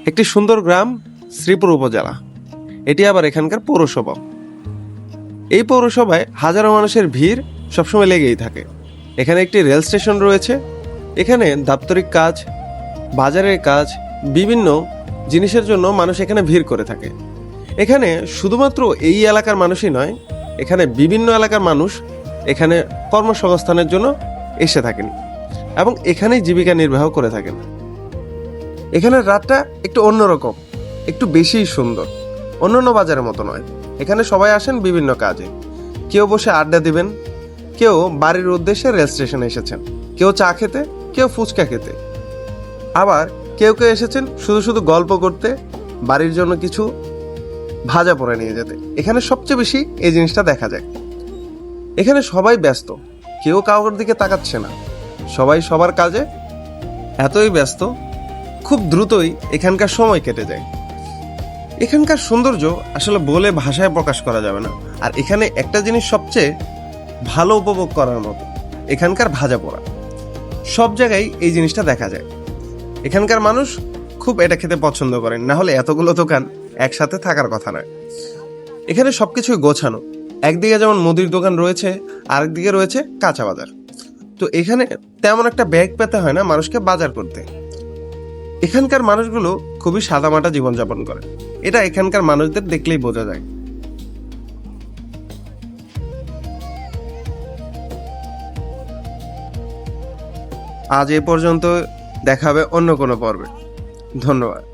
একটি সুন্দর গ্রাম শ্রীপুর উপজেলা, এটি আবার এখানকার পৌরসভা। এই পৌরসভায় হাজারো মানুষের ভিড় সবসময় লেগেই থাকে। এখানে একটি রেল স্টেশন রয়েছে। এখানে দাপ্তরিক কাজ, বাজারের কাজ, বিভিন্ন জিনিসের জন্য মানুষ এখানে ভিড় করে থাকে। এখানে শুধুমাত্র এই এলাকার মানুষই নয়, এখানে বিভিন্ন এলাকার মানুষ এখানে কর্মসংস্থানের জন্য এসে থাকেন এবং এখানেই জীবিকা নির্বাহ করে থাকেন। এখানের রাতটা একটু অন্যরকম, একটু বেশিই সুন্দর, অন্যান্য বাজারের মতো নয়। এখানে সবাই আসেন বিভিন্ন কাজে। কেউ বসে আড্ডা দিবেন, কেউ বাড়ির উদ্দেশ্যে রেল স্টেশনে এসেছেন, কেউ চা খেতে, কেউ ফুচকা খেতে, আবার কেউ কেউ এসেছেন শুধু শুধু গল্প করতে, বাড়ির জন্য কিছু ভাজা পরে নিয়ে যেতে। এখানে সবচেয়ে বেশি এই জিনিসটা দেখা যায়। এখানে সবাই ব্যস্ত, কেউ কাউর দিকে তাকাচ্ছে না, সবাই সবার কাজে এতই ব্যস্ত, খুব দ্রুতই এখানকার সময় কেটে যায়। এখানকার সৌন্দর্য আসলে বলে ভাষায় প্রকাশ করা যাবে না। আর এখানে একটা জিনিস সবচেয়ে ভালো উপভোগ করার মতো, এখানকার ভাজা পোড়া। সব জায়গায় এই জিনিসটা দেখা যায়। এখানকার মানুষ খুব এটা খেতে পছন্দ করেন, না হলে এতগুলো দোকান একসাথে থাকার কথা নয়। এখানে সবকিছুই গোছানো। একদিকে যেমন মুদির দোকান রয়েছে, আরেকদিকে রয়েছে কাঁচা বাজার। তো এখানে তেমন একটা ব্যাগ পেতে হয় না মানুষকে বাজার করতে। এখানকার মানুষগুলো খুবই সাদামাটা জীবনযাপন করে, এটা এখানকার মানুষদের দেখলেই বোঝা যায়। আজ এ পর্যন্ত, দেখা হবে অন্য কোনো পর্বে। ধন্যবাদ।